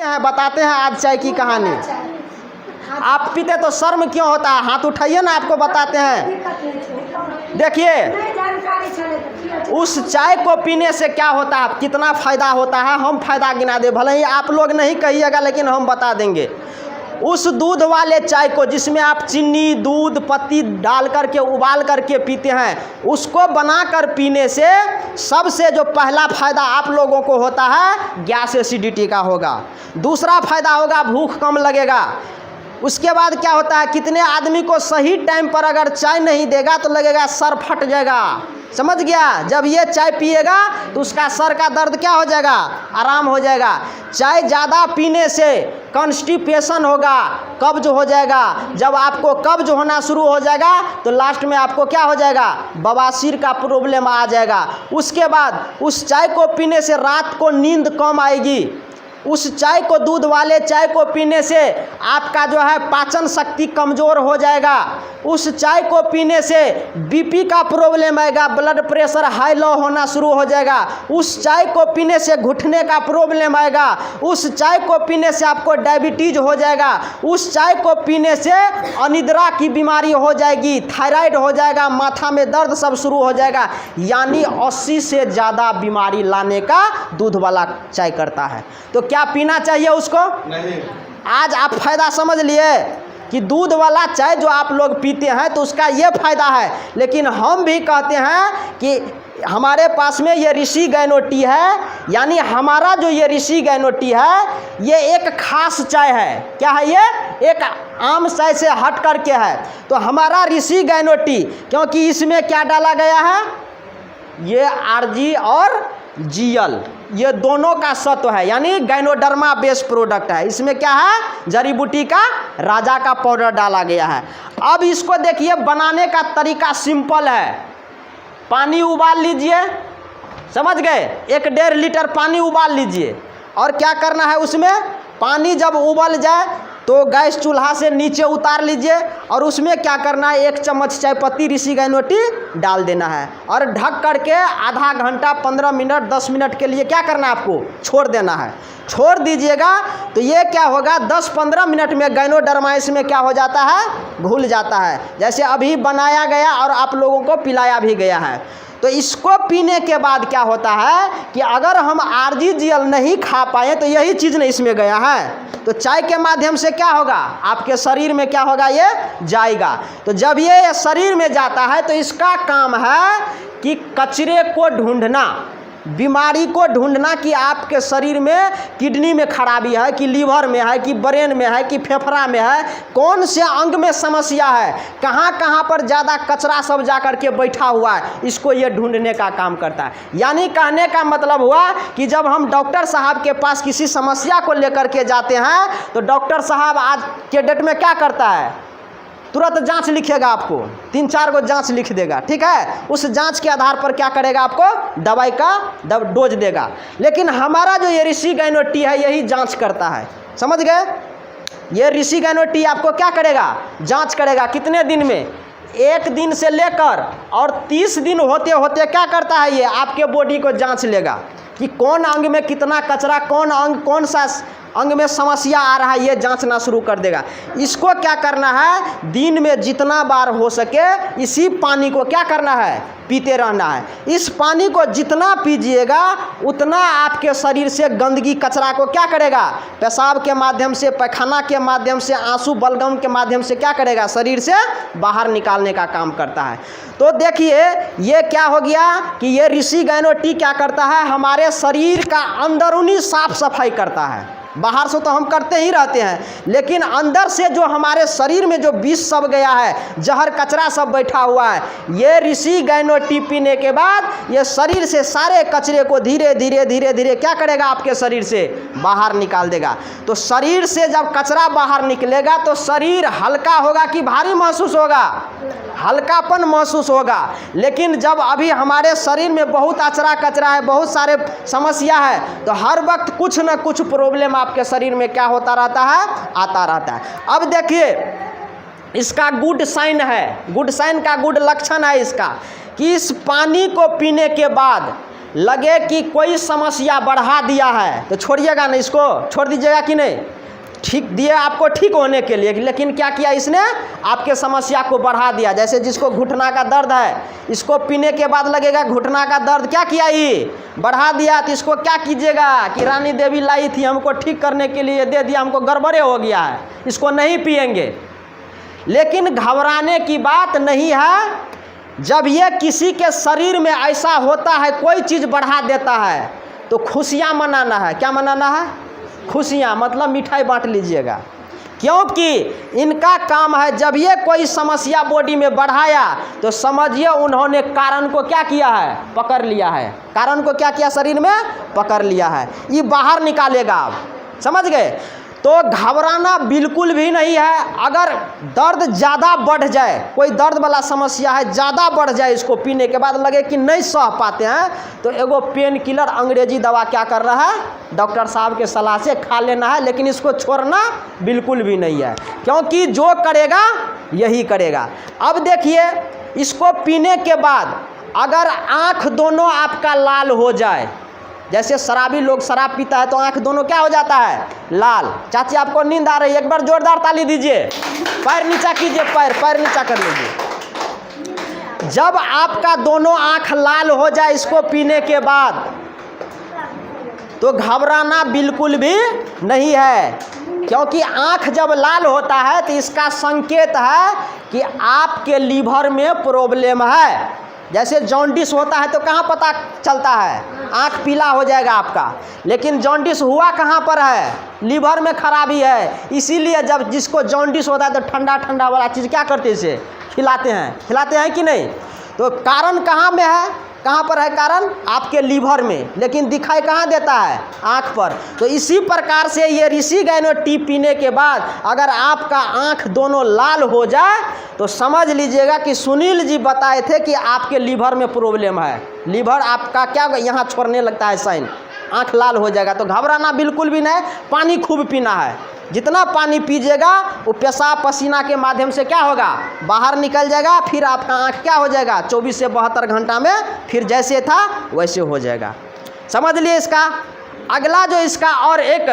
हैं, बताते हैं आज चाय की कहानी। आप पीते तो शर्म क्यों होता है? हाथ उठाइए ना, आपको बताते हैं। देखिए उस चाय को पीने से क्या होता है, कितना फ़ायदा होता है, हम फ़ायदा गिना दे। भले ही आप लोग नहीं कहिएगा लेकिन हम बता देंगे। उस दूध वाले चाय को जिसमें आप चीनी, दूध, पत्ती डाल करके उबाल करके पीते हैं, उसको बनाकर पीने से सबसे जो पहला फ़ायदा आप लोगों को होता है गैस एसिडिटी का होगा। दूसरा फ़ायदा होगा भूख कम लगेगा। उसके बाद क्या होता है, कितने आदमी को सही टाइम पर अगर चाय नहीं देगा तो लगेगा सर फट जाएगा, समझ गया। जब ये चाय पिएगा तो उसका सर का दर्द क्या हो जाएगा, आराम हो जाएगा। चाय ज़्यादा पीने से कॉन्स्टिपेशन होगा, कब्ज हो जाएगा। जब आपको कब्ज होना शुरू हो जाएगा तो लास्ट में आपको क्या हो जाएगा, बवासीर का प्रॉब्लम आ जाएगा। उसके बाद उस चाय को पीने से रात को नींद कम आएगी। उस चाय को, दूध वाले चाय को पीने से आपका जो है पाचन शक्ति कमज़ोर हो जाएगा। उस चाय को पीने से बीपी का प्रॉब्लम आएगा, ब्लड प्रेशर हाई लो होना शुरू हो जाएगा। उस चाय को पीने से घुटने का प्रॉब्लम आएगा। उस चाय को पीने से आपको डायबिटीज हो जाएगा। उस चाय को पीने से अनिद्रा की बीमारी हो जाएगी, थायराइड हो जाएगा, माथा में दर्द सब शुरू हो जाएगा। यानी 80 से ज़्यादा बीमारी लाने का दूध वाला चाय करता है। तो क्या पीना चाहिए उसको? नहीं। आज आप फ़ायदा समझ लिए कि दूध वाला चाय जो आप लोग पीते हैं तो उसका ये फ़ायदा है। लेकिन हम भी कहते हैं कि हमारे पास में ये ऋषि गैनो टी है, यानी हमारा जो ये ऋषि गैनो टी है ये एक खास चाय है। क्या है ये? एक आम चाय से हट करके है। तो हमारा ऋषि गैनो टी, क्योंकि इसमें क्या डाला गया है, ये आरजी और जीएल, ये दोनों का सत्व है, यानी गाइनोडर्मा बेस्ड प्रोडक्ट है। इसमें क्या है, जड़ी बूटी का राजा का पाउडर डाला गया है। अब इसको देखिए, बनाने का तरीका सिंपल है। पानी उबाल लीजिए, समझ गए, 1-1.5 लीटर पानी उबाल लीजिए। और क्या करना है, उसमें पानी जब उबल जाए तो गैस चूल्हा से नीचे उतार लीजिए और उसमें क्या करना है, 1 चम्मच चाय पत्ती ऋषि गैनो टी डाल देना है और ढक करके आधा घंटा, 15 मिनट, 10 मिनट के लिए क्या करना है, आपको छोड़ देना है। छोड़ दीजिएगा तो ये क्या होगा, 10-15 मिनट में गाइनोडर्मा इसमें क्या हो जाता है, घुल जाता है। जैसे अभी बनाया गया और आप लोगों को पिलाया भी गया है। तो इसको पीने के बाद क्या होता है कि अगर हम आरजीजीएल नहीं खा पाए तो यही चीज़ नहीं इसमें गया है, तो चाय के माध्यम से क्या होगा, आपके शरीर में क्या होगा, ये जाएगा। तो जब ये शरीर में जाता है तो इसका काम है कि कचरे को ढूंढना, बीमारी को ढूंढना कि आपके शरीर में किडनी में खराबी है, कि लीवर में है, कि ब्रेन में है, कि फेफड़ा में है, कौन से अंग में समस्या है, कहाँ कहाँ पर ज़्यादा कचरा सब जा कर के बैठा हुआ है, इसको ये ढूंढने का काम करता है। यानी कहने का मतलब हुआ कि जब हम डॉक्टर साहब के पास किसी समस्या को लेकर के जाते हैं तो डॉक्टर साहब आज के डेट में क्या करता है, तुरंत जांच लिखेगा, आपको 3-4 गो जांच लिख देगा, ठीक है। उस जांच के आधार पर क्या करेगा, आपको दवाई का डोज देगा। लेकिन हमारा जो ये ऋषि गैनो टी है यही जांच करता है, समझ गए। ये ऋषि गैनो टी आपको क्या करेगा, जांच करेगा। कितने दिन में, 1 दिन से लेकर और 30 दिन होते होते क्या करता है, ये आपके बॉडी को जांच लेगा कि कौन अंग में कितना कचरा, कौन अंग, कौन सा अंग में समस्या आ रहा है, ये जांचना शुरू कर देगा। इसको क्या करना है, दिन में जितना बार हो सके इसी पानी को क्या करना है, पीते रहना है। इस पानी को जितना पीजिएगा उतना आपके शरीर से गंदगी, कचरा को क्या करेगा, पेशाब के माध्यम से, पैखाना के माध्यम से, आंसू बलगम के माध्यम से क्या करेगा, शरीर से बाहर निकालने का काम करता है। तो देखिए ये क्या हो गया कि ये ऋषि गैनो टी क्या करता है, हमारे शरीर का अंदरूनी साफ सफाई करता है। बाहर से तो हम करते ही रहते हैं, लेकिन अंदर से जो हमारे शरीर में जो विष सब गया है, जहर कचरा सब बैठा हुआ है, ये ऋषि गैनो टी पीने के बाद ये शरीर से सारे कचरे को धीरे धीरे धीरे धीरे क्या करेगा, आपके शरीर से बाहर निकाल देगा। तो शरीर से जब कचरा बाहर निकलेगा तो शरीर हल्का होगा कि भारी महसूस होगा, हल्कापन महसूस होगा। लेकिन जब अभी हमारे शरीर में बहुत कचरा है, बहुत सारे समस्या है, तो हर वक्त कुछ न कुछ प्रॉब्लम आपके शरीर में क्या होता रहता है, आता रहता है। अब देखिए इसका गुड साइन है, गुड साइन का गुड लक्षण है इसका कि इस पानी को पीने के बाद लगे कि कोई समस्या बढ़ा दिया है तो छोड़िएगा नहीं, इसको छोड़ दीजिएगा कि नहीं। ठीक दिए आपको ठीक होने के लिए, लेकिन क्या किया इसने, आपके समस्या को बढ़ा दिया। जैसे जिसको घुटना का दर्द है, इसको पीने के बाद लगेगा घुटना का दर्द क्या किया, ये बढ़ा दिया। तो इसको क्या कीजिएगा कि रानी देवी लाई थी हमको ठीक करने के लिए, दे दिया, हमको गड़बड़े हो गया है, इसको नहीं पिएंगे। लेकिन घबराने की बात नहीं है। जब ये किसी के शरीर में ऐसा होता है, कोई चीज़ बढ़ा देता है, तो खुशियाँ मनाना है। क्या मनाना है, खुशियाँ, मतलब मिठाई बांट लीजिएगा। क्योंकि इनका काम है, जब ये कोई समस्या बॉडी में बढ़ाया तो समझिए उन्होंने कारण को क्या किया है, पकड़ लिया है। कारण को क्या किया, शरीर में पकड़ लिया है, ये बाहर निकालेगा। आप समझ गए। तो घबराना बिल्कुल भी नहीं है। अगर दर्द ज़्यादा बढ़ जाए, कोई दर्द वाला समस्या है, ज़्यादा बढ़ जाए, इसको पीने के बाद लगे कि नहीं सह पाते हैं, तो एगो पेन किलर अंग्रेजी दवा क्या कर रहा है, डॉक्टर साहब के सलाह से खा लेना है। लेकिन इसको छोड़ना बिल्कुल भी नहीं है, क्योंकि जो करेगा यही करेगा। अब देखिए, इसको पीने के बाद अगर आँख दोनों आपका लाल हो जाए, जैसे शराबी लोग शराब पीता है तो आंख दोनों क्या हो जाता है, लाल। चाची आपको नींद आ रही है, एक बार जोरदार ताली दीजिए। पैर नीचा कीजिए, पैर नीचा कर लीजिए। जब आपका दोनों आंख लाल हो जाए इसको पीने के बाद, तो घबराना बिल्कुल भी नहीं है। क्योंकि आंख जब लाल होता है तो इसका संकेत है कि आपके लीवर में प्रॉब्लम है। जैसे जॉन्डिस होता है तो कहाँ पता चलता है, आँख पीला हो जाएगा आपका। लेकिन जॉन्डिस हुआ कहाँ पर है, लीवर में खराबी है। इसीलिए जब जिसको जॉन्डिस होता है तो ठंडा ठंडा वाला चीज़ क्या करते हैं, इसे खिलाते हैं कि नहीं। तो कारण कहाँ में है, कहाँ पर है कारण, आपके लीवर में, लेकिन दिखाई कहाँ देता है, आँख पर। तो इसी प्रकार से ये ऋषि गैनो टी पीने के बाद अगर आपका आँख दोनों लाल हो जाए तो समझ लीजिएगा कि सुनील जी बताए थे कि आपके लीवर में प्रॉब्लम है। लीवर आपका क्या यहाँ छोड़ने लगता है साइन, आँख लाल हो जाएगा। तो घबराना बिल्कुल भी नहीं, पानी खूब पीना है। जितना पानी पीजिएगा वो पेशाब पसीना के माध्यम से क्या होगा, बाहर निकल जाएगा। फिर आपका आँख क्या हो जाएगा, 24 से 72 घंटा में फिर जैसे था वैसे हो जाएगा। समझ लिए इसका। अगला जो इसका और एक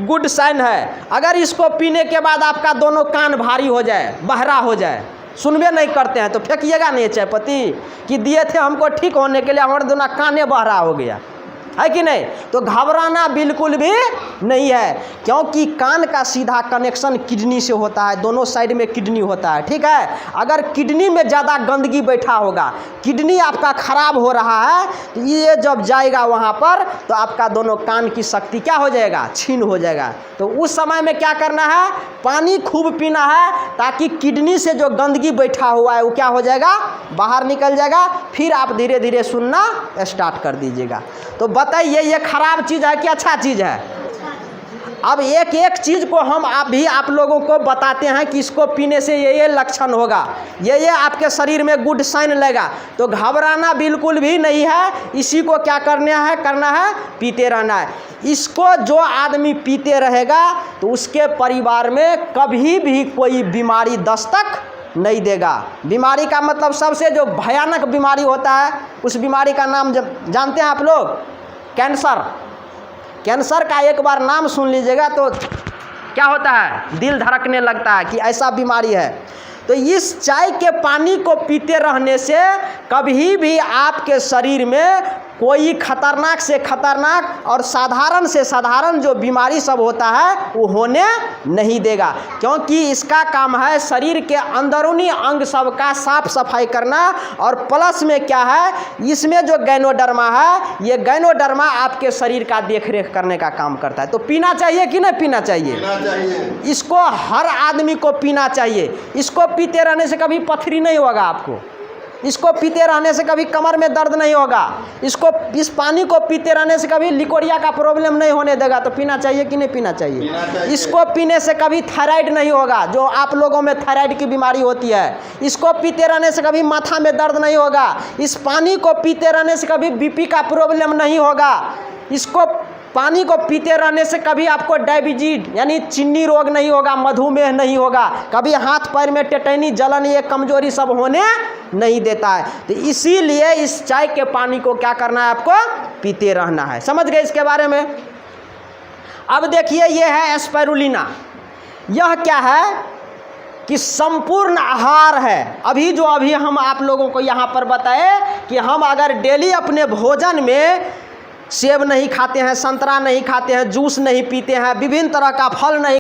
गुड साइन है, अगर इसको पीने के बाद आपका दोनों कान भारी हो जाए, बहरा हो जाए, सुनबे नहीं करते हैं, तो फेंकिएगा नहीं चाय पत्ती कि दिए थे हमको ठीक होने के लिए, हमारे दोनों काने बहरा हो गया है कि नहीं। तो घबराना बिल्कुल भी नहीं है, क्योंकि कान का सीधा कनेक्शन किडनी से होता है, दोनों साइड में किडनी होता है, ठीक है। अगर किडनी में ज़्यादा गंदगी बैठा होगा, किडनी आपका खराब हो रहा है, तो ये जब जाएगा वहाँ पर तो आपका दोनों कान की शक्ति क्या हो जाएगा, छीन हो जाएगा। तो उस समय में क्या करना है, पानी खूब पीना है, ताकि किडनी से जो गंदगी बैठा हुआ है वो क्या हो जाएगा, बाहर निकल जाएगा। फिर आप धीरे धीरे सुनना स्टार्ट कर दीजिएगा। तो बताइए ये खराब चीज़ है कि अच्छा चीज़ है। अब एक एक चीज़ को हम आप लोगों को बताते हैं कि इसको पीने से ये लक्षण होगा, ये आपके शरीर में गुड साइन लगेगा। तो घबराना बिल्कुल भी नहीं है, इसी को क्या करना है, पीते रहना है। इसको जो आदमी पीते रहेगा तो उसके परिवार में कभी भी कोई बीमारी दस्तक नहीं देगा। बीमारी का मतलब सबसे जो भयानक बीमारी होता है, उस बीमारी का नाम जानते हैं आप लोग, कैंसर। कैंसर का एक बार नाम सुन लीजिएगा तो क्या होता है, दिल धड़कने लगता है कि ऐसा बीमारी है। तो इस चाय के पानी को पीते रहने से कभी भी आपके शरीर में कोई खतरनाक से खतरनाक और साधारण से साधारण जो बीमारी सब होता है वो होने नहीं देगा। क्योंकि इसका काम है शरीर के अंदरूनी अंग सब का साफ सफाई करना। और प्लस में क्या है, इसमें जो गैनोडर्मा है, ये गैनोडर्मा आपके शरीर का देख रेख करने का काम करता है। तो पीना चाहिए कि नहीं पीना चाहिए? पीना चाहिए। इसको हर आदमी को पीना चाहिए। इसको पीते रहने से कभी पथरी नहीं होगा आपको, इसको पीते रहने से कभी कमर में दर्द नहीं होगा, इस पानी को पीते रहने से कभी लिकोरिया का प्रॉब्लम नहीं होने देगा। तो पीना चाहिए कि नहीं पीना चाहिए? इसको पीने से कभी थायराइड नहीं होगा, जो आप लोगों में थायराइड की बीमारी होती है। इसको पीते रहने से कभी माथा में दर्द नहीं होगा। इस पानी को पीते रहने से कभी बीपी का प्रॉब्लम नहीं होगा। इसको पानी को पीते रहने से कभी आपको डायबिटीज यानी चीनी रोग नहीं होगा, मधुमेह नहीं होगा, कभी हाथ पैर में टेटनी, जलन, ये कमजोरी सब होने नहीं देता है। तो इसीलिए इस चाय के पानी को क्या करना है, आपको पीते रहना है। समझ गए इसके बारे में। अब देखिए ये है स्पाइरुलिना। यह क्या है कि संपूर्ण आहार है। अभी हम आप लोगों को यहाँ पर बताए कि हम अगर डेली अपने भोजन में सेब नहीं खाते हैं, संतरा नहीं खाते हैं, जूस नहीं पीते हैं, विभिन्न तरह का फल नहीं